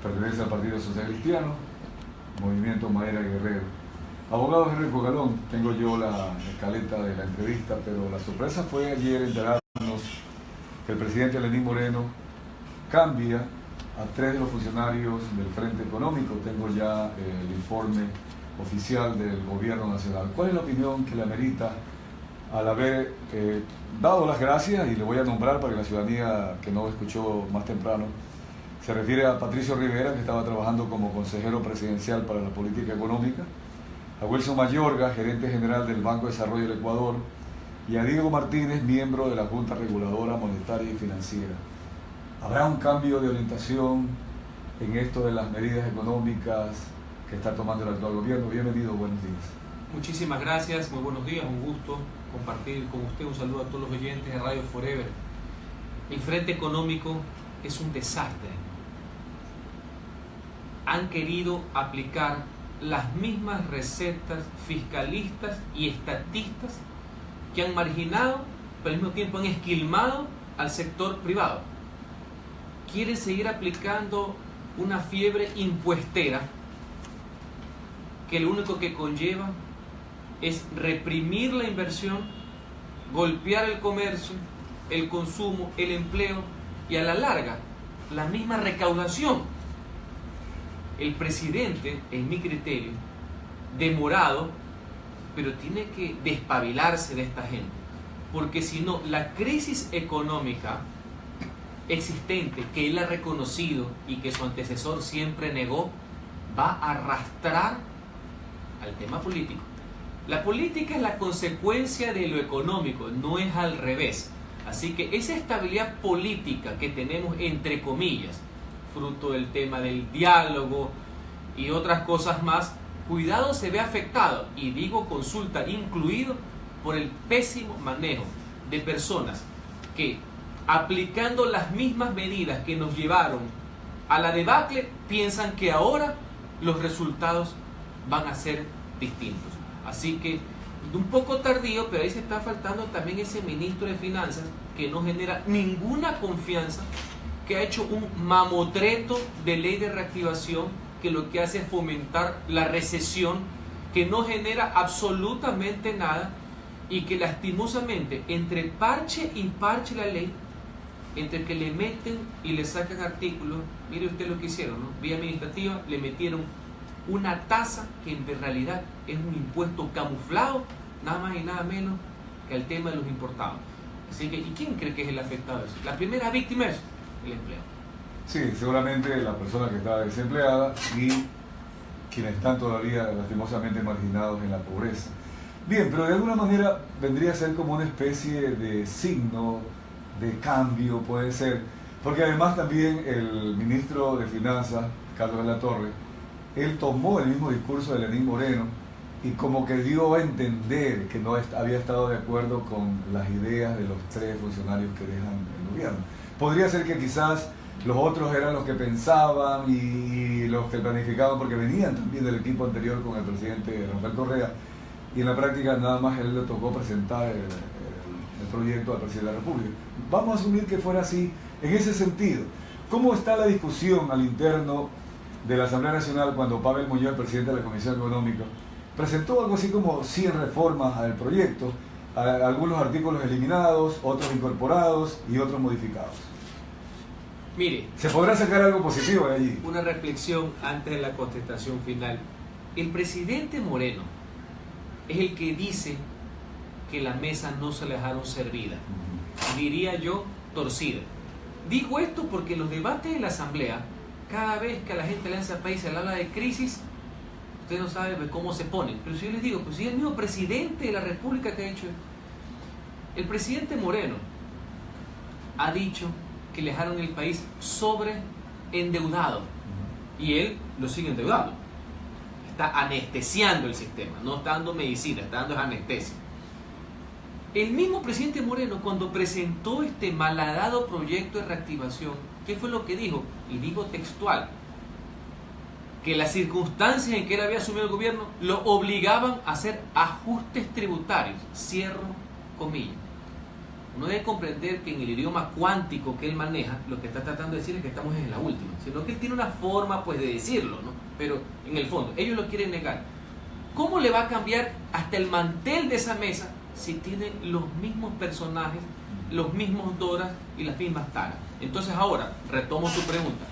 pertenece al Partido Social Cristiano, Movimiento Madera Guerrero. Abogado Henry Cocalón, tengo yo la escaleta de la entrevista, pero la sorpresa fue ayer enterarnos que el presidente Lenín Moreno cambia a 3 de los funcionarios del Frente Económico. Tengo ya el informe oficial del Gobierno Nacional. ¿Cuál es la opinión que le amerita al haber dado las gracias? Y le voy a nombrar para que la ciudadanía que no escuchó más temprano. Se refiere a Patricio Rivera, que estaba trabajando como consejero presidencial para la política económica, a Wilson Mayorga, gerente general del Banco de Desarrollo del Ecuador, y a Diego Martínez, miembro de la Junta Reguladora Monetaria y Financiera. ¿Habrá un cambio de orientación en esto de las medidas económicas que está tomando el actual gobierno? Bienvenido, buenos días. Muchísimas gracias, muy buenos días, un gusto compartir con usted, un saludo a todos los oyentes de Radio Forever. El Frente Económico es un desastre. Han querido aplicar las mismas recetas fiscalistas y estatistas que han marginado, pero al mismo tiempo han esquilmado al sector privado. Quieren seguir aplicando una fiebre impuestera que lo único que conlleva es reprimir la inversión, golpear el comercio, el consumo, el empleo y a la larga la misma recaudación. El presidente, en mi criterio, demorado, pero tiene que despabilarse de esta gente, porque si no, la crisis económica existente que él ha reconocido y que su antecesor siempre negó, va a arrastrar al tema político. La política es la consecuencia de lo económico, no es al revés. Así que esa estabilidad política que tenemos, entre comillas, fruto del tema del diálogo y otras cosas más, cuidado, se ve afectado, y digo consulta incluido, por el pésimo manejo de personas que, aplicando las mismas medidas que nos llevaron a la debacle, piensan que ahora los resultados van a ser distintos. Así que un poco tardío, pero ahí se está faltando también ese ministro de Finanzas que no genera ninguna confianza, que ha hecho un mamotreto de ley de reactivación que lo que hace es fomentar la recesión, que no genera absolutamente nada y que lastimosamente entre parche y parche la ley, entre que le meten y le sacan artículos, mire usted lo que hicieron, ¿no? Vía administrativa le metieron una tasa que en realidad es un impuesto camuflado, nada más y nada menos que el tema de los importados. Así que, ¿y quién cree que es el afectado de eso? La primera víctima es el empleado. Sí, seguramente la persona que está desempleada y quienes están todavía lastimosamente marginados en la pobreza. Bien, pero de alguna manera vendría a ser como una especie de signo de cambio, puede ser, porque además también el ministro de Finanzas, Carlos de la Torre, él tomó el mismo discurso de Lenín Moreno y como que dio a entender que no había estado de acuerdo con las ideas de los 3 funcionarios que dejan el gobierno. Podría ser que quizás los otros eran los que pensaban y los que planificaban, porque venían también del equipo anterior con el presidente Rafael Correa, y en la práctica nada más él le tocó presentar el proyecto al presidente de la República. Vamos a asumir que fuera así. En ese sentido, ¿cómo está la discusión al interno de la Asamblea Nacional cuando Pavel Muñoz, el presidente de la Comisión Económica, presentó algo así como 100 reformas al proyecto, algunos artículos eliminados, otros incorporados y otros modificados? Mire, ¿se podrá sacar algo positivo de allí? Una reflexión antes de la contestación final. El presidente Moreno es el que dice que la mesa no se la dejaron servida, diría yo, torcida. Digo esto porque en los debates de la Asamblea, cada vez que a la gente le lanza país se le habla de crisis, usted no sabe cómo se ponen. Pero si yo les digo, pues si es el mismo presidente de la República que ha hecho esto. El presidente Moreno ha dicho que le dejaron el país sobre endeudado y él lo sigue endeudando. Está anestesiando el sistema, no está dando medicina, está dando anestesia. El mismo presidente Moreno, cuando presentó este malhadado proyecto de reactivación, ¿qué fue lo que dijo? Y digo textual, que las circunstancias en que él había asumido el gobierno lo obligaban a hacer ajustes tributarios, cierro comillas. Uno debe comprender que en el idioma cuántico que él maneja, lo que está tratando de decir es que estamos en la última, sino que él tiene una forma pues de decirlo, ¿no? Pero en el fondo, ellos lo quieren negar. ¿Cómo le va a cambiar hasta el mantel de esa mesa si tienen los mismos personajes, los mismos Doras y las mismas Taras? Entonces ahora, retomo tu pregunta.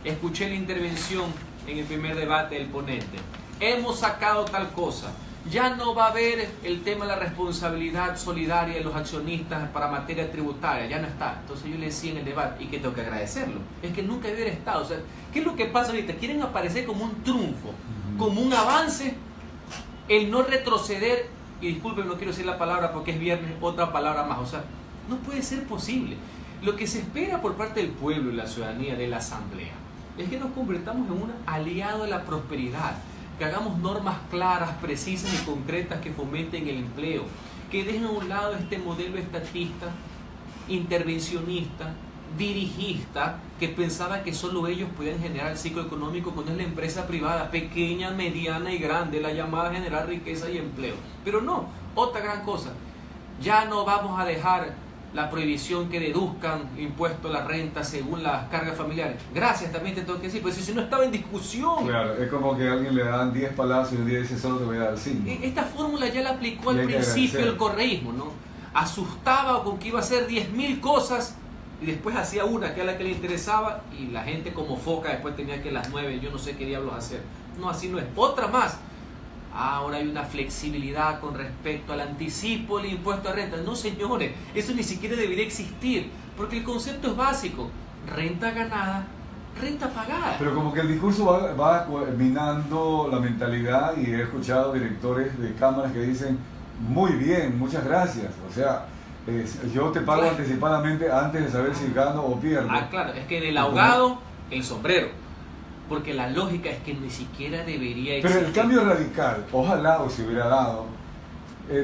Escuché la intervención en el primer debate del ponente. Hemos sacado tal cosa. Ya no va a haber el tema de la responsabilidad solidaria de los accionistas para materia tributaria, ya no está. Entonces yo le decía en el debate, y que tengo que agradecerlo, es que nunca hubiera estado. O sea, ¿qué es lo que pasa ahorita? Quieren aparecer como un triunfo, como un avance, el no retroceder, y disculpen, no quiero decir la palabra porque es viernes, otra palabra más. O sea, no puede ser posible. Lo que se espera por parte del pueblo y la ciudadanía de la Asamblea es que nos convirtamos en un aliado de la prosperidad, que hagamos normas claras, precisas y concretas que fomenten el empleo, que dejen a un lado este modelo estatista, intervencionista, dirigista, que pensaba que solo ellos podían generar el ciclo económico cuando es la empresa privada, pequeña, mediana y grande, la llamada a generar riqueza y empleo. Pero no, otra gran cosa, ya no vamos a dejar la prohibición que deduzcan impuesto a la renta según las cargas familiares. Gracias, también te tengo que decir, pues si no estaba en discusión. Claro, es como que a alguien le dan 10 palabras y un día dice solo te voy a dar 5. Esta fórmula ya la aplicó al principio el correísmo, ¿no? Asustaba con que iba a hacer 10.000 cosas y después hacía una que era la que le interesaba y la gente como foca después tenía que las 9, yo no sé qué diablos hacer. No, así no es. Otra más. Ahora hay una flexibilidad con respecto al anticipo del impuesto a renta. No, señores, eso ni siquiera debería existir, porque el concepto es básico. Renta ganada, renta pagada. Pero como que el discurso va minando la mentalidad, y he escuchado directores de cámaras que dicen, muy bien, muchas gracias. O sea, yo te pago anticipadamente antes de saber si gano o pierdo. Claro, es que en el ahogado, el sombrero. Porque la lógica es que ni siquiera debería existir. Pero el cambio radical, ojalá o se hubiera dado,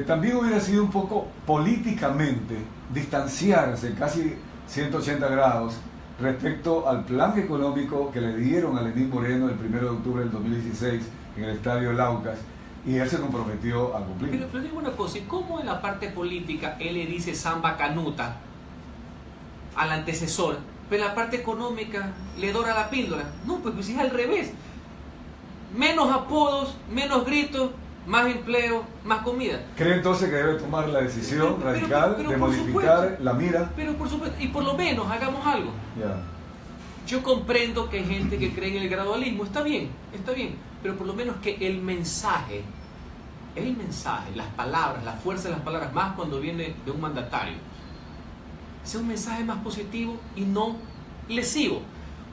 también hubiera sido un poco políticamente distanciarse casi 180 grados respecto al plan económico que le dieron a Lenín Moreno el 1 de octubre del 2016 en el Estadio Laucas, y él se comprometió a cumplir. Pero digo una cosa, ¿y cómo en la parte política él le dice samba canuta al antecesor, pero en la parte económica le dora la píldora? No, pues es al revés. Menos apodos, menos gritos, más empleo, más comida. ¿Cree entonces que debe tomar la decisión radical de modificar la mira? Pero por supuesto, y por lo menos hagamos algo. Yeah. Yo comprendo que hay gente que cree en el gradualismo, está bien, pero por lo menos que el mensaje, las palabras, la fuerza de las palabras, más cuando viene de un mandatario, sea un mensaje más positivo y no lesivo.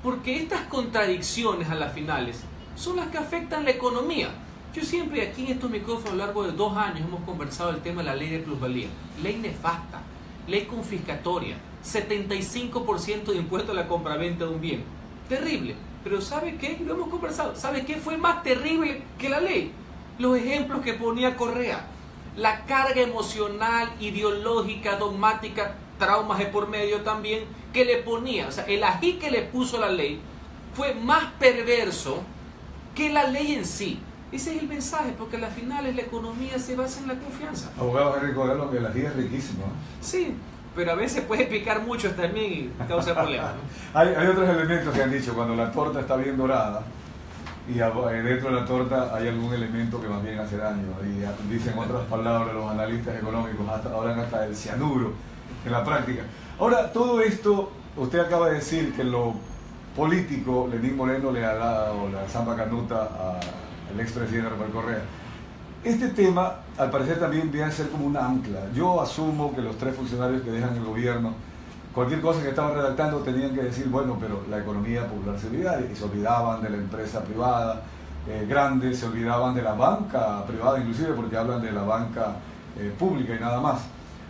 Porque estas contradicciones a las finales son las que afectan la economía. Yo siempre aquí en estos micrófonos a lo largo de 2 años hemos conversado el tema de la ley de plusvalía. Ley nefasta, ley confiscatoria, 75% de impuesto a la compraventa de un bien. Terrible. Pero ¿sabe qué? Lo hemos conversado. ¿Sabe qué fue más terrible que la ley? Los ejemplos que ponía Correa. La carga emocional, ideológica, dogmática, traumas de por medio también, que le ponía. O sea, el ají que le puso la ley fue más perverso que la ley en sí. Ese es el mensaje, porque al final la economía se basa en la confianza. Abogado, hay que recordarlo que el ají es riquísimo, ¿no? Sí, pero a veces puede picar mucho también y causa problemas, ¿no? Hay otros elementos que han dicho, cuando la torta está bien dorada y dentro de la torta hay algún elemento que más bien hace daño. Y dicen otras palabras los analistas económicos, hablan hasta del cianuro en la práctica. Ahora, todo esto, usted acaba de decir que lo político, Lenín Moreno le ha dado la zamba canuta al expresidente Rafael Correa. Este tema, al parecer, también viene a ser como una ancla. Yo asumo que los 3 funcionarios que dejan el gobierno, cualquier cosa que estaban redactando tenían que decir, bueno, pero la economía popular solidaria, y se olvidaban de la empresa privada grande, se olvidaban de la banca privada inclusive, porque hablan de la banca pública y nada más.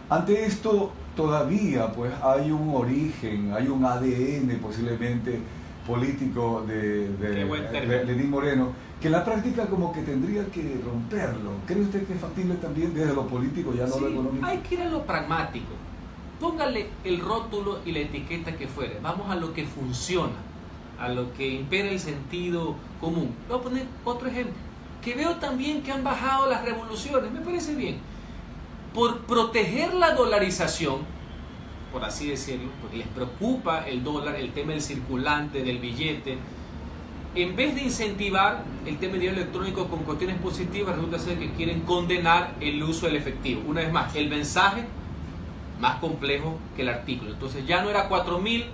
Ante esto todavía pues hay un origen, hay un ADN posiblemente político de Lenín Moreno, que en la práctica como que tendría que romperlo. ¿Cree usted que es factible también desde lo político, ya no lo económico? Hay que ir a lo pragmático. Póngale el rótulo y la etiqueta que fuere. Vamos a lo que funciona, a lo que impera el sentido común. Voy a poner otro ejemplo. Que veo también que han bajado las revoluciones. Me parece bien. Por proteger la dolarización, por así decirlo, porque les preocupa el dólar, el tema del circulante, del billete, en vez de incentivar el tema de dinero electrónico con cuestiones positivas, resulta ser que quieren condenar el uso del efectivo. Una vez más, el mensaje más complejo que el artículo. Entonces ya no era 4.000,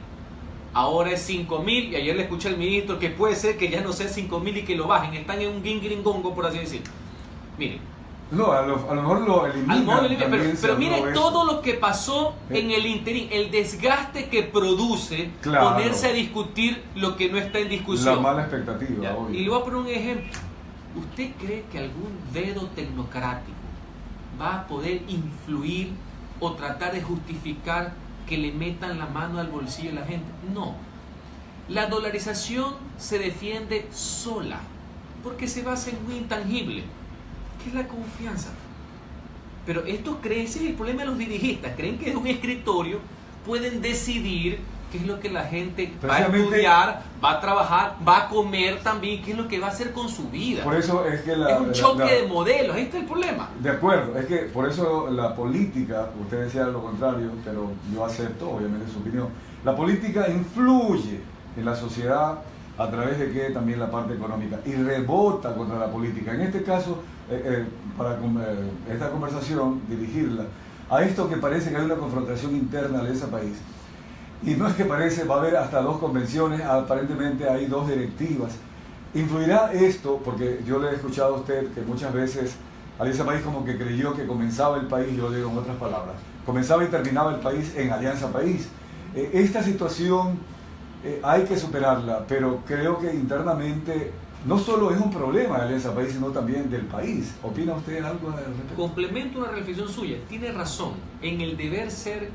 ahora es 5.000, y ayer le escuché al ministro que puede ser que ya no sea 5.000 y que lo bajen. Están en un guingiringongo, por así decirlo. Miren. No, a lo mejor lo eliminan. Pero mire todo lo que pasó en el interín, el desgaste que produce ponerse a discutir lo que no está en discusión. La mala expectativa. Y le voy a poner un ejemplo. ¿Usted cree que algún dedo tecnocrático va a poder influir o tratar de justificar que le metan la mano al bolsillo de la gente? No. La dolarización se defiende sola porque se basa en un intangible, que es la confianza. Pero estos creen, ese es el problema de los dirigistas, creen que de un escritorio pueden decidir qué es lo que la gente va a estudiar, va a trabajar, va a comer también, qué es lo que va a hacer con su vida. Por eso es que es un choque de modelos, ahí está el problema. De acuerdo, es que por eso la política, usted decía lo contrario, pero yo acepto obviamente su opinión, la política influye en la sociedad a través de que también la parte económica, y rebota contra la política. En este caso, para esta conversación, dirigirla a esto que parece que hay una confrontación interna de ese país. Y no es que parece, va a haber hasta 2 convenciones, aparentemente hay 2 directivas. ¿Influirá esto? Porque yo le he escuchado a usted que muchas veces Alianza País como que creyó que comenzaba el país, yo digo en otras palabras, comenzaba y terminaba el país en Alianza País. Esta situación hay que superarla, pero creo que internamente no solo es un problema de Alianza País, sino también del país. ¿Opina usted algo al respecto? Complemento una reflexión suya, tiene razón, en el deber ser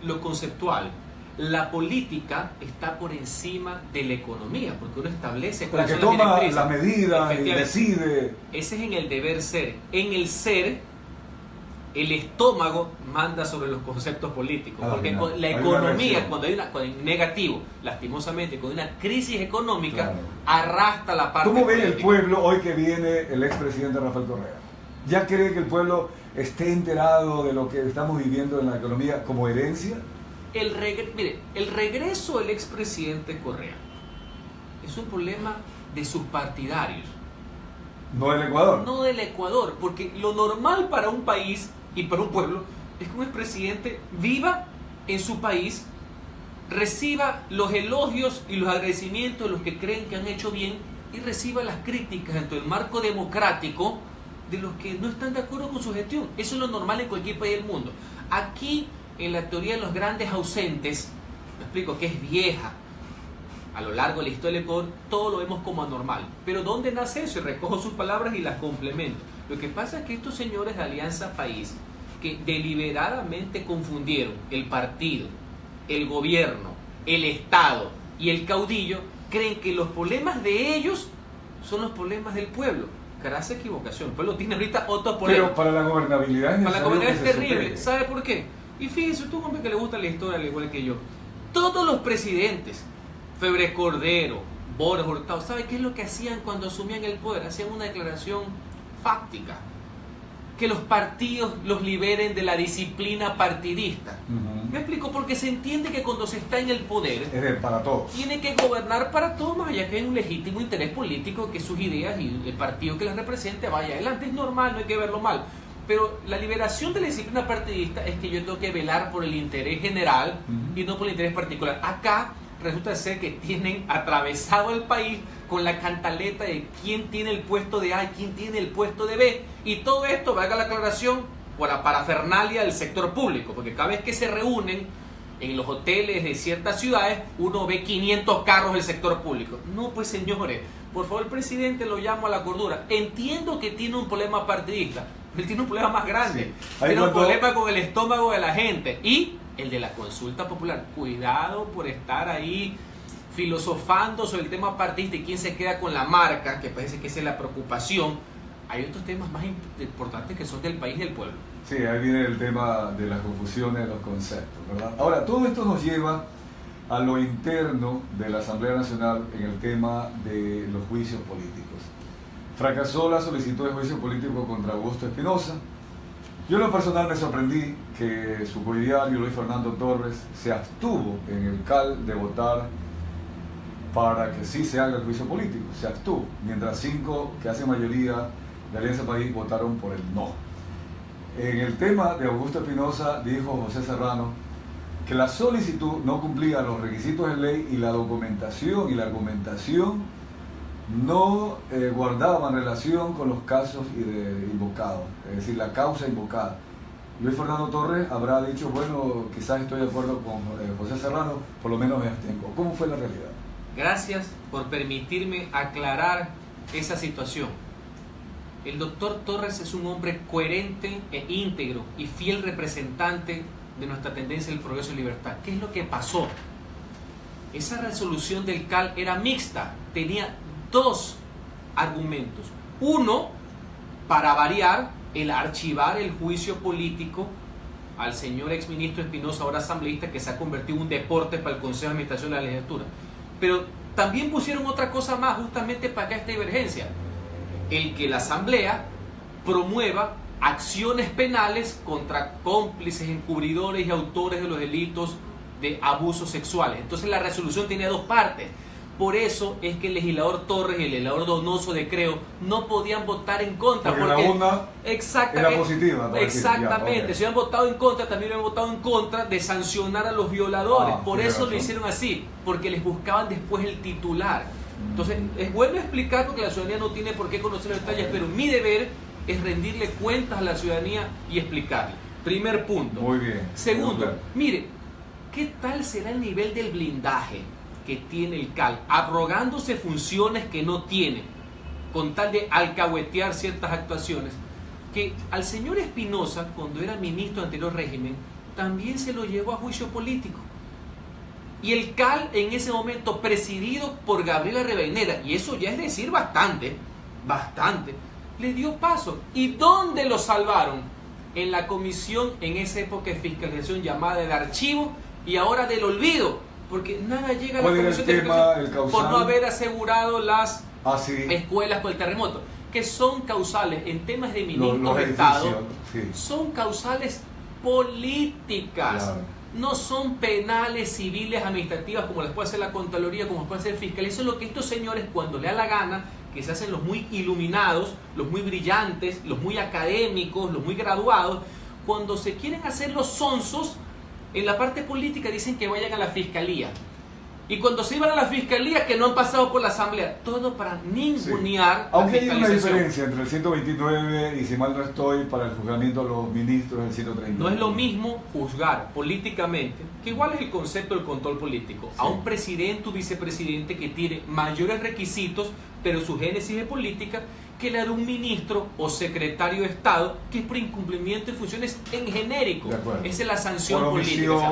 lo conceptual, la política está por encima de la economía, porque uno establece la que toma las medidas y decide. Ese es en el deber ser. En el ser, el estómago manda sobre los conceptos políticos, porque la economía, cuando hay negativo, lastimosamente, cuando hay una crisis económica, arrastra la parte ¿Cómo ve política. el pueblo hoy que viene el expresidente Rafael Correa? ¿Ya cree que el pueblo esté enterado de lo que estamos viviendo en la economía como herencia? Mire, el regreso del expresidente Correa es un problema de sus partidarios. No del Ecuador. No del Ecuador, porque lo normal para un país y para un pueblo es que un expresidente viva en su país, reciba los elogios y los agradecimientos de los que creen que han hecho bien y reciba las críticas dentro del marco democrático de los que no están de acuerdo con su gestión. Eso es lo normal en cualquier país del mundo. Aquí, en la teoría de los grandes ausentes, me explico, que es vieja, a lo largo de la historia del Ecuador, todo lo vemos como anormal. Pero ¿dónde nace eso? Y recojo sus palabras y las complemento. Lo que pasa es que estos señores de Alianza País, que deliberadamente confundieron el partido, el gobierno, el Estado y el caudillo, creen que los problemas de ellos son los problemas del pueblo. Grasa equivocación. El pueblo tiene ahorita otro problema. Pero para la gobernabilidad es Para la gobernabilidad es terrible. supere. ¿Sabe por qué? Y fíjese, tú, hombre, que le gusta la historia al igual que yo. Todos los presidentes, Febre Cordero, Boris Hurtado, ¿sabe qué es lo que hacían cuando asumían el poder? Hacían una declaración fáctica. Que los partidos los liberen de la disciplina partidista. Me explico, porque se entiende que cuando se está en el poder Es para todos. tiene que gobernar para todos, más allá que hay un legítimo interés político que sus ideas y el partido que las represente vaya adelante. Es normal, no hay que verlo mal. Pero la liberación de la disciplina partidista es que yo tengo que velar por el interés general y no por el interés particular. Acá resulta ser que tienen atravesado el país con la cantaleta de quién tiene el puesto de A y quién tiene el puesto de B, y todo esto, valga la aclaración, por la parafernalia del sector público, porque cada vez que se reúnen en los hoteles de ciertas ciudades, uno ve 500 carros del sector público. No, pues señores, por favor, el presidente lo llamo a la cordura. Entiendo que tiene un problema partidista, pero él tiene un problema más grande. Sí. Tiene un problema con el estómago de la gente y el de la consulta popular. Cuidado por estar ahí filosofando sobre el tema partidista y quién se queda con la marca, que parece que esa es la preocupación. Hay otros temas más importantes que son del país y del pueblo. Sí, ahí viene el tema de las confusiones de los conceptos, ¿verdad? Ahora, todo esto nos lleva a lo interno de la Asamblea Nacional en el tema de los juicios políticos. Fracasó la solicitud de juicio político contra Augusto Espinosa. Yo en lo personal me sorprendí que su coidiario Luis Fernando Torres se abstuvo en el CAL de votar para que sí se haga el juicio político, se abstuvo, mientras 5 que hacen mayoría de Alianza País votaron por el no. En el tema de Augusto Espinosa dijo José Serrano que la solicitud no cumplía los requisitos de ley y la documentación y la argumentación no guardaban relación con los casos invocados, es decir, la causa invocada. Luis Fernando Torres habrá dicho, bueno, quizás estoy de acuerdo con José Serrano, por lo menos me abstengo. ¿Cómo fue la realidad? Gracias por permitirme aclarar esa situación. El doctor Torres es un hombre coherente e íntegro y fiel representante de nuestra tendencia del progreso y libertad. ¿Qué es lo que pasó? Esa resolución del CAL era mixta, tenía 2 argumentos. Uno, para variar, el archivar el juicio político al señor exministro Espinosa, ahora asambleísta, que se ha convertido en un deporte para el Consejo de Administración de la Legislatura. Pero también pusieron otra cosa más, justamente para que esta divergencia, el que la Asamblea promueva acciones penales contra cómplices, encubridores y autores de los delitos de abusos sexuales. Entonces la resolución tiene 2 partes. Por eso es que el legislador Torres y el legislador Donoso de Creo no podían votar en contra. Porque la una era positiva. Exactamente. Okay. Si hubieran votado en contra, también hubieran votado en contra de sancionar a los violadores. Por eso razón. lo hicieron así, porque les buscaban después el titular. Entonces es bueno explicar, porque la ciudadanía no tiene por qué conocer los detalles, pero mi deber es rendirle cuentas a la ciudadanía y explicarle. Primer punto. Muy bien. Segundo, mire, ¿qué tal será el nivel del blindaje que tiene el CAL, abrogándose funciones que no tiene, con tal de alcahuetear ciertas actuaciones? Que al señor Espinosa, cuando era ministro del anterior régimen, también se lo llevó a juicio político. Y el CAL en ese momento presidido por Gabriela Rivadeneira, y eso ya es decir bastante, le dio paso. ¿Y dónde lo salvaron? En la comisión, en esa época de fiscalización llamada del archivo y ahora del olvido, porque nada llega a la comisión de fiscalización por no haber asegurado las escuelas por el terremoto, que son causales en temas de ministros de Estado, son causales políticas. Claro. No son penales, civiles, administrativas, como las puede hacer la Contraloría, como puede hacer Fiscalía. Eso es lo que estos señores, cuando le da la gana, que se hacen los muy iluminados, los muy brillantes, los muy académicos, los muy graduados, cuando se quieren hacer los sonsos, en la parte política dicen que vayan a la Fiscalía. Y cuando se iban a la Fiscalía, que no han pasado por la Asamblea. Todo para ningunear. Aunque hay una diferencia entre el 129 y, si mal no estoy, para el juzgamiento de los ministros del 130. No es lo mismo juzgar políticamente, que igual es el concepto del control político, a un presidente o vicepresidente que tiene mayores requisitos, pero su génesis es política, que la de un ministro o secretario de Estado, que es por incumplimiento de funciones en genérico. Esa es la sanción política.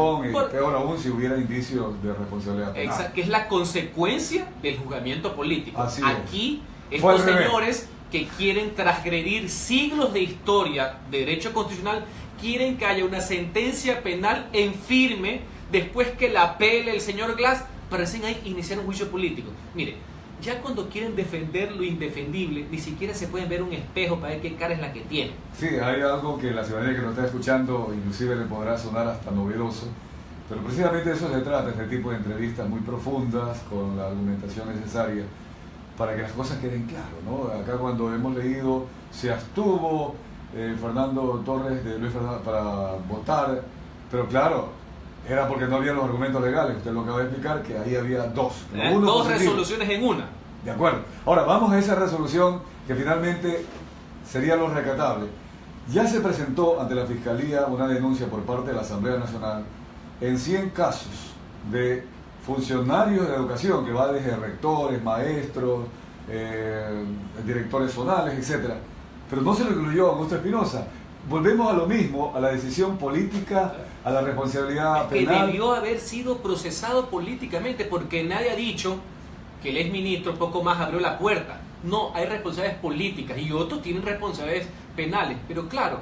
Peor aún si hubiera indicios de responsabilidad penal. Exacto, que es la consecuencia del juzgamiento político. Aquí estos señores que quieren transgredir siglos de historia de derecho constitucional, quieren que haya una sentencia penal en firme después que la apele el señor Glass, para recién ahí iniciar un juicio político. Mire, ya cuando quieren defender lo indefendible, ni siquiera se pueden ver un espejo para ver qué cara es la que tienen. Sí, hay algo que la ciudadanía que nos está escuchando inclusive le podrá sonar hasta novedoso, pero precisamente de eso se trata, este tipo de entrevistas muy profundas, con la argumentación necesaria, para que las cosas queden claras, ¿no? Acá cuando hemos leído, se abstuvo Fernando Torres de Luis Fernando para votar, pero claro, era porque no había los argumentos legales. Usted lo acaba de explicar, que ahí había 2. Dos resoluciones en una. De acuerdo. Ahora, vamos a esa resolución que finalmente sería lo recatable. Ya se presentó ante la Fiscalía una denuncia por parte de la Asamblea Nacional en 100 casos de funcionarios de educación, que va desde rectores, maestros, directores zonales, etc. Pero no se le incluyó a Augusto Espinosa. Volvemos a lo mismo, a la decisión política, a la responsabilidad penal. Que debió haber sido procesado políticamente, porque nadie ha dicho que el exministro poco más abrió la puerta. No, hay responsabilidades políticas y otros tienen responsabilidades penales. Pero claro,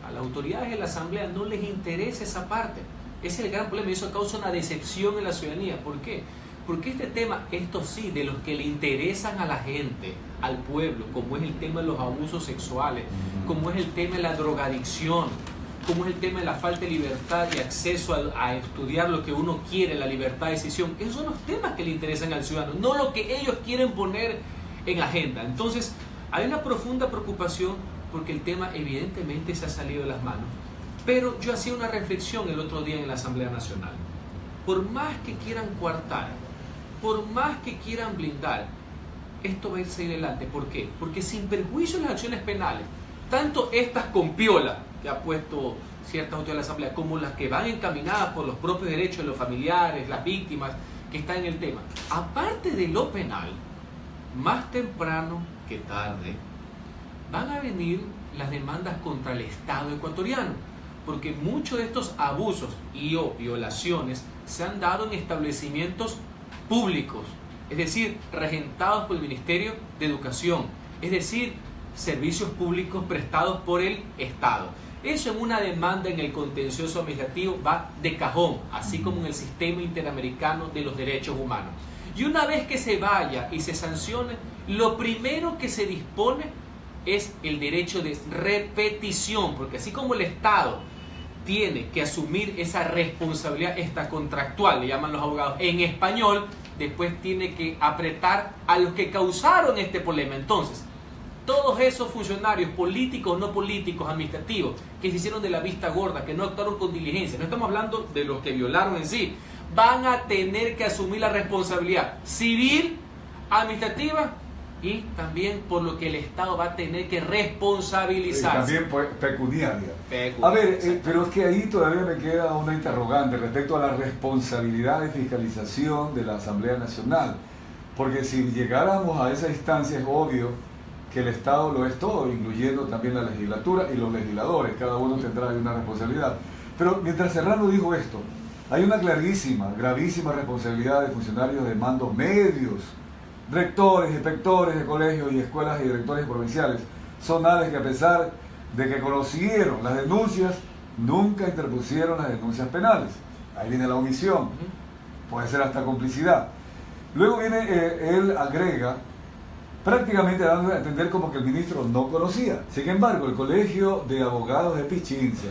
a las autoridades de la Asamblea no les interesa esa parte. Ese es el gran problema y eso causa una decepción en la ciudadanía. ¿Por qué? Porque este tema, esto sí, de los que le interesan a la gente, al pueblo, como es el tema de los abusos sexuales, como es el tema de la drogadicción, como es el tema de la falta de libertad y acceso a estudiar lo que uno quiere, la libertad de decisión. Esos son los temas que le interesan al ciudadano, no lo que ellos quieren poner en agenda. Entonces, hay una profunda preocupación porque el tema evidentemente se ha salido de las manos. Pero yo hacía una reflexión el otro día en la Asamblea Nacional. Por más que quieran coartar, por más que quieran blindar, esto va a irse adelante. ¿Por qué? Porque sin perjuicio de las acciones penales, tanto estas con piola, que ha puesto ciertas autoridades de la Asamblea, como las que van encaminadas por los propios derechos de los familiares, las víctimas, que están en el tema. Aparte de lo penal, más temprano que tarde, van a venir las demandas contra el Estado ecuatoriano, porque muchos de estos abusos y o violaciones se han dado en establecimientos públicos, es decir, regentados por el Ministerio de Educación, es decir, servicios públicos prestados por el Estado. Eso en una demanda en el contencioso administrativo va de cajón, así como en el sistema interamericano de los derechos humanos. Y una vez que se vaya y se sancione, lo primero que se dispone es el derecho de repetición, porque así como el Estado tiene que asumir esa responsabilidad contractual, le llaman los abogados en español, después tiene que apretar a los que causaron este problema. Entonces, todos esos funcionarios políticos, no políticos, administrativos, que se hicieron de la vista gorda, que no actuaron con diligencia, no estamos hablando de los que violaron en sí, van a tener que asumir la responsabilidad civil, administrativa y también por lo que el Estado va a tener que responsabilizarse. También pecuniaria. A ver, pero es que ahí todavía me queda una interrogante respecto a la responsabilidad de fiscalización de la Asamblea Nacional. Porque si llegáramos a esa instancia es obvio que el Estado lo es todo, incluyendo también la legislatura y los legisladores. Cada uno tendrá una responsabilidad. Pero mientras Serrano dijo esto, hay una clarísima, gravísima responsabilidad de funcionarios de mandos medios, rectores, inspectores de colegios y escuelas y directores provinciales, zonales que a pesar de que conocieron las denuncias, nunca interpusieron las denuncias penales. Ahí viene la omisión, puede ser hasta complicidad. Luego viene, él agrega, prácticamente dando a entender como que el ministro no conocía. Sin embargo, el Colegio de Abogados de Pichincha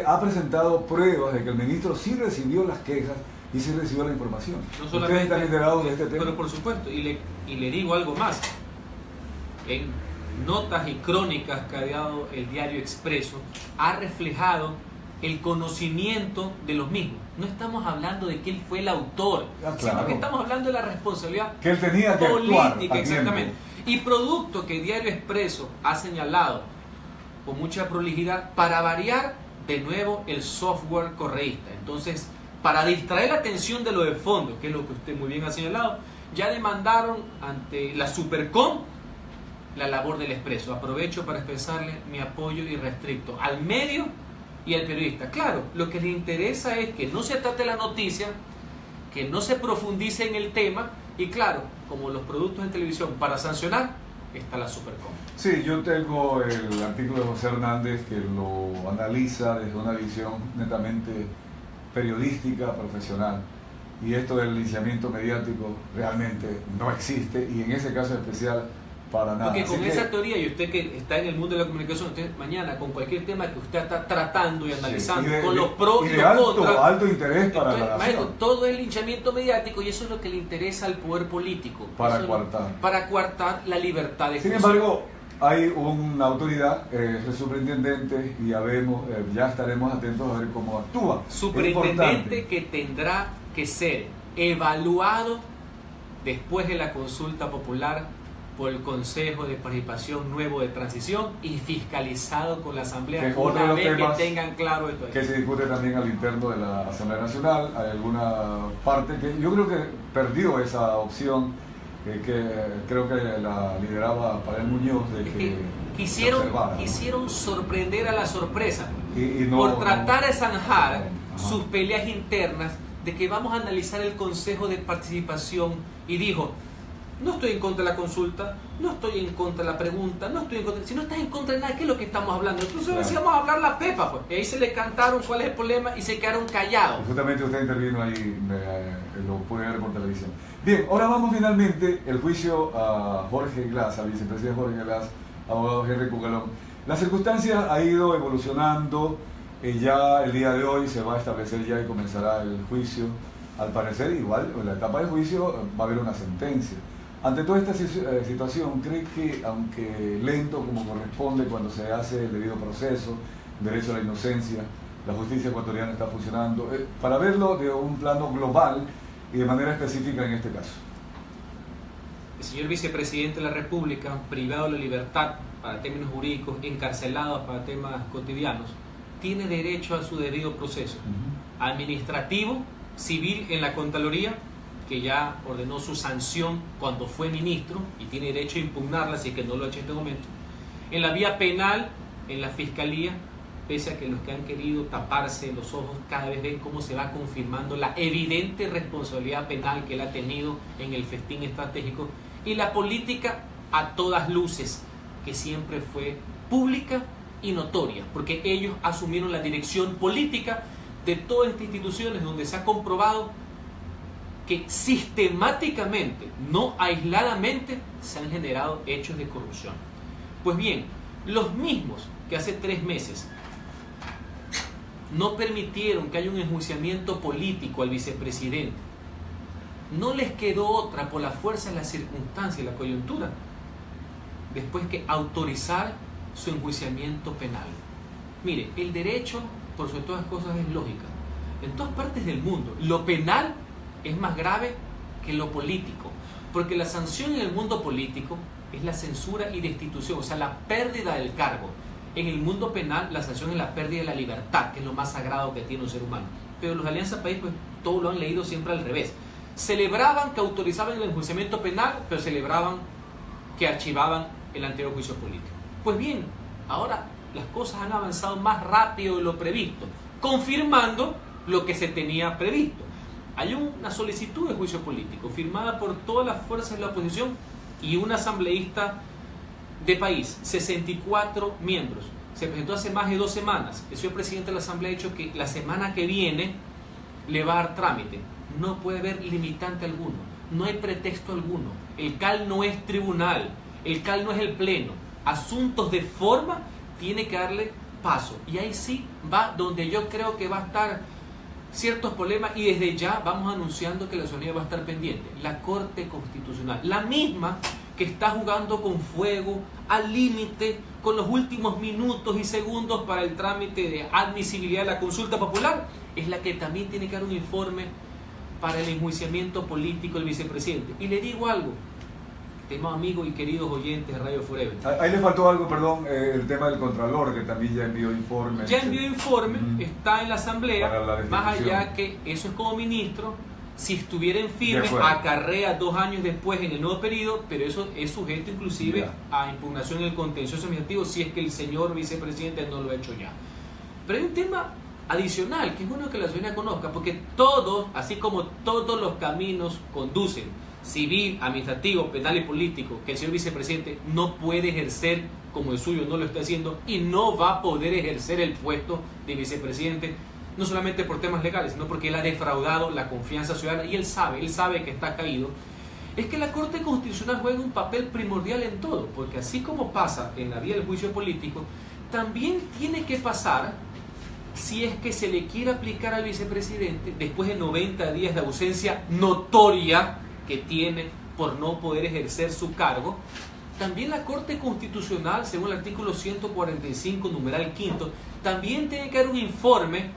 ha presentado pruebas de que el ministro sí recibió las quejas y sí recibió la información. No solamente, ¿ustedes están enterados de este tema? Pero por supuesto, y le digo algo más. En notas y crónicas que ha dado el diario Expreso, ha reflejado el conocimiento de los mismos. No estamos hablando de que él fue el autor, sino que estamos hablando de la responsabilidad que él tenía que política, exactamente. Y producto que el diario Expreso ha señalado con mucha prolijidad, para variar de nuevo el software correísta. Entonces, para distraer la atención de lo de fondo, que es lo que usted muy bien ha señalado, ya demandaron ante la Supercom la labor del Expreso. Aprovecho para expresarle mi apoyo irrestricto al medio y al periodista. Claro, lo que les interesa es que no se trate la noticia, que no se profundice en el tema, y claro, como los productos en televisión, para sancionar, está la Supercom. Sí, yo tengo el artículo de José Hernández que lo analiza desde una visión netamente periodística, profesional. Y esto del linchamiento mediático realmente no existe, y en ese caso especial para nada. Porque con esa teoría, y usted que está en el mundo de la comunicación, usted mañana con cualquier tema que usted está tratando y analizando, sí, con los pros y los contras, alto interés para la nación. Todo es linchamiento mediático, y eso es lo que le interesa al poder político. Para coartar la libertad de expresión. Sin embargo, hay una autoridad, el superintendente, y ya estaremos atentos a ver cómo actúa. Superintendente que tendrá que ser evaluado después de la consulta popular por el Consejo de Participación Nuevo de Transición y fiscalizado con la Asamblea una vez que tengan claro esto. Que se discute también al interno de la Asamblea Nacional. Hay alguna parte que yo creo que perdió esa opción, que creo que la lideraba Pavel Muñoz, de que quisieron sorprender a la sorpresa por tratar de zanjar sus peleas internas de que vamos a analizar el Consejo de Participación, y dijo: No estoy en contra de la consulta, no estoy en contra de la pregunta, no estoy en contra... Si no estás en contra de nada, ¿qué es lo que estamos hablando? Entonces decíamos hablar la pepa, pues. Y ahí se le cantaron cuál es el problema y se quedaron callados. Justamente usted intervino ahí, lo puede ver por televisión. Bien, ahora vamos finalmente el juicio a Jorge Glass, al vicepresidente Jorge Glass, abogado Henry Cucalón. Las circunstancias han ido evolucionando, ya el día de hoy se va a establecer ya y comenzará el juicio. Al parecer, igual, en la etapa de juicio va a haber una sentencia. Ante toda esta situación, ¿cree que, aunque lento como corresponde cuando se hace el debido proceso, derecho a la inocencia, la justicia ecuatoriana está funcionando? Para verlo de un plano global y de manera específica en este caso. El señor vicepresidente de la República, privado de la libertad para términos jurídicos, encarcelado para temas cotidianos, tiene derecho a su debido proceso administrativo, civil en la Contraloría, que ya ordenó su sanción cuando fue ministro y tiene derecho a impugnarla, así que no lo ha hecho en este momento. En la vía penal, en la Fiscalía, pese a que los que han querido taparse los ojos cada vez ven cómo se va confirmando la evidente responsabilidad penal que él ha tenido en el festín estratégico, y la política a todas luces, que siempre fue pública y notoria, porque ellos asumieron la dirección política de todas estas instituciones donde se ha comprobado que sistemáticamente, no aisladamente, se han generado hechos de corrupción. Pues bien, los mismos que hace 3 meses no permitieron que haya un enjuiciamiento político al vicepresidente, no les quedó otra por la fuerza de la circunstancia y la coyuntura, después que autorizar su enjuiciamiento penal. Mire, el derecho, por sobre todas las cosas, es lógica. En todas partes del mundo, lo penal es más grave que lo político, porque la sanción en el mundo político es la censura y destitución, o sea, la pérdida del cargo. En el mundo penal, la sanción es la pérdida de la libertad, que es lo más sagrado que tiene un ser humano. Pero los Alianza País, pues, todo lo han leído siempre al revés. Celebraban que autorizaban el enjuiciamiento penal, pero celebraban que archivaban el anterior juicio político. Pues bien, ahora las cosas han avanzado más rápido de lo previsto, confirmando lo que se tenía previsto. Hay una solicitud de juicio político firmada por todas las fuerzas de la oposición y un asambleísta de país, 64 miembros. Se presentó hace más de 2 semanas. El señor presidente de la Asamblea ha dicho que la semana que viene le va a dar trámite. No puede haber limitante alguno, no hay pretexto alguno. El CAL no es tribunal, el CAL no es el pleno. Asuntos de forma tiene que darle paso. Y ahí sí va donde yo creo que va a estar ciertos problemas, y desde ya vamos anunciando que la ciudadanía va a estar pendiente. La Corte Constitucional, la misma que está jugando con fuego, al límite, con los últimos minutos y segundos para el trámite de admisibilidad de la consulta popular, es la que también tiene que dar un informe para el enjuiciamiento político del vicepresidente. Y le digo algo, estimados amigos y queridos oyentes de Radio Forever. Ahí le faltó algo, perdón, el tema del Contralor, que también ya envió informe. Ya envió informe, está en la Asamblea, más allá que eso es como ministro, si estuviera en firme, acarrea 2 años después en el nuevo periodo, pero eso es sujeto inclusive a impugnación en el contencioso administrativo si es que el señor vicepresidente no lo ha hecho ya. Pero hay un tema adicional que es bueno que la ciudadanía conozca, porque todos, así como todos los caminos conducen, civil, administrativo, penal y político, que el señor vicepresidente no puede ejercer como el suyo, no lo está haciendo y no va a poder ejercer el puesto de vicepresidente, no solamente por temas legales, sino porque él ha defraudado la confianza ciudadana y él sabe que está caído. Es que la Corte Constitucional juega un papel primordial en todo, porque así como pasa en la vía del juicio político, también tiene que pasar si es que se le quiere aplicar al vicepresidente después de 90 días de ausencia notoria que tiene por no poder ejercer su cargo. También la Corte Constitucional, según el artículo 145, numeral 5, también tiene que dar un informe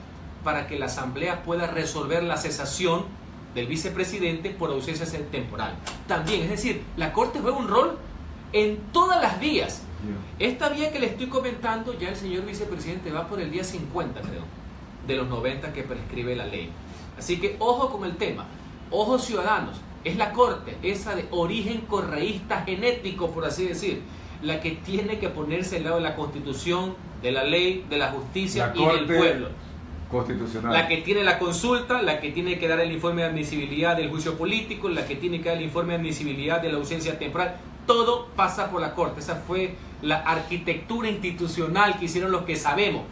para que la Asamblea pueda resolver la cesación del vicepresidente por ausencia temporal. También, es decir, la Corte juega un rol en todas las vías. Esta vía que le estoy comentando, ya el señor vicepresidente va por el día 50, creo, de los 90 que prescribe la ley. Así que ojo con el tema, ojo ciudadanos, es la Corte, esa de origen correísta genético, por así decir, la que tiene que ponerse al lado de la Constitución, de la ley, de la justicia y del pueblo. constitucional. La que tiene la consulta, la que tiene que dar el informe de admisibilidad del juicio político, la que tiene que dar el informe de admisibilidad de la ausencia temporal. Todo pasa por la Corte. Esa fue la arquitectura institucional que hicieron los que sabemos.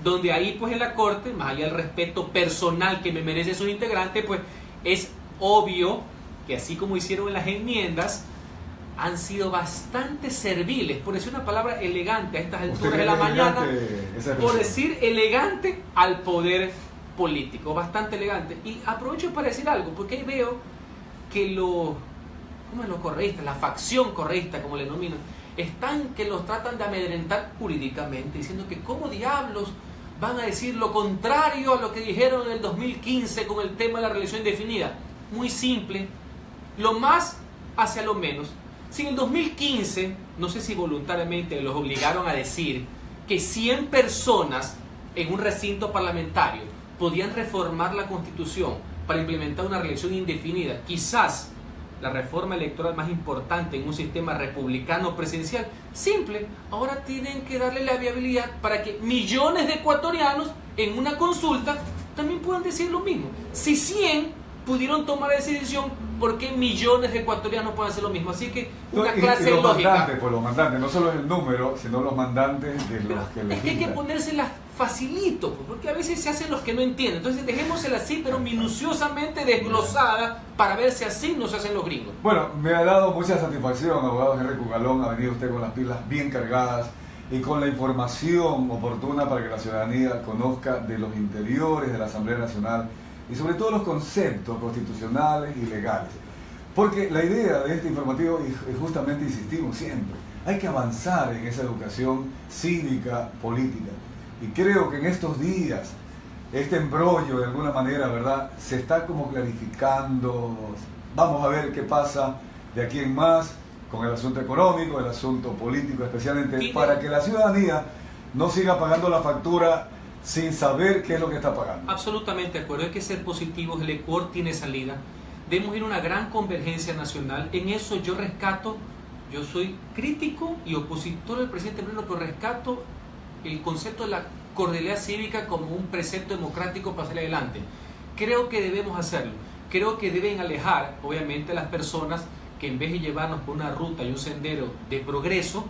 Donde ahí pues en la Corte, más allá del respeto personal que me merece su integrante, pues es obvio que así como hicieron en las enmiendas, han sido bastante serviles, por decir una palabra elegante a estas alturas de la mañana, por decir elegante al poder político, bastante elegante. Y aprovecho para decir algo, porque ahí veo que los correístas, la facción correísta, como le denominan, están que los tratan de amedrentar jurídicamente, diciendo que cómo diablos van a decir lo contrario a lo que dijeron en el 2015 con el tema de la reelección indefinida. Muy simple, lo más hacia lo menos. Si en el 2015, no sé si voluntariamente los obligaron a decir que 100 personas en un recinto parlamentario podían reformar la Constitución para implementar una reelección indefinida, quizás la reforma electoral más importante en un sistema republicano presidencial, simple, ahora tienen que darle la viabilidad para que millones de ecuatorianos en una consulta también puedan decir lo mismo. Si 100 pudieron tomar esa decisión, ¿por qué millones de ecuatorianos pueden hacer lo mismo? Así que una clase de lógica. Mandantes, pues los mandantes, no solo es el número, sino los mandantes de los que es que hay que ponérselas facilito, porque a veces se hacen los que no entienden. Entonces dejémosela así, pero minuciosamente desglosada, para ver si así no se hacen los gringos. Bueno, me ha dado mucha satisfacción, abogado Henry Cucalón, ha venido usted con las pilas bien cargadas y con la información oportuna para que la ciudadanía conozca de los interiores de la Asamblea Nacional y sobre todo los conceptos constitucionales y legales. Porque la idea de este informativo es justamente, insistimos siempre, hay que avanzar en esa educación cívica, política. Y creo que en estos días, este embrollo de alguna manera, ¿verdad?, se está como clarificando. Vamos a ver qué pasa de aquí en más con el asunto económico, el asunto político, especialmente para que la ciudadanía no siga pagando la factura sin saber qué es lo que está pagando. Absolutamente de acuerdo, hay que ser positivos, el Ecuador tiene salida, debemos ir a una gran convergencia nacional, en eso yo rescato, yo soy crítico y opositor del presidente Moreno, pero rescato el concepto de la cordialidad cívica como un precepto democrático para salir adelante. Creo que debemos hacerlo, creo que deben alejar obviamente a las personas que en vez de llevarnos por una ruta y un sendero de progreso,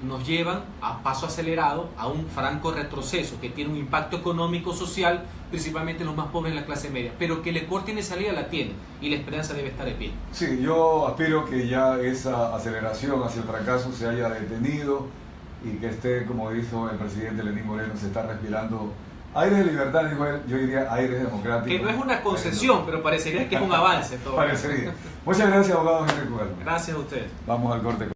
nos llevan a paso acelerado a un franco retroceso que tiene un impacto económico, social, principalmente en los más pobres de la clase media, pero que el Ecuador tiene salida, la tiene, y la esperanza debe estar de pie. Sí, yo aspiro que ya esa aceleración hacia el fracaso se haya detenido y que esté, como dijo el presidente Lenín Moreno, se está respirando aires de libertad, dijo él, yo diría aires democráticos. Que no es una concesión, pero parecería que es un avance. Parecería. Muchas gracias, abogado Henry Cucalón. Gracias a ustedes. Vamos al corte.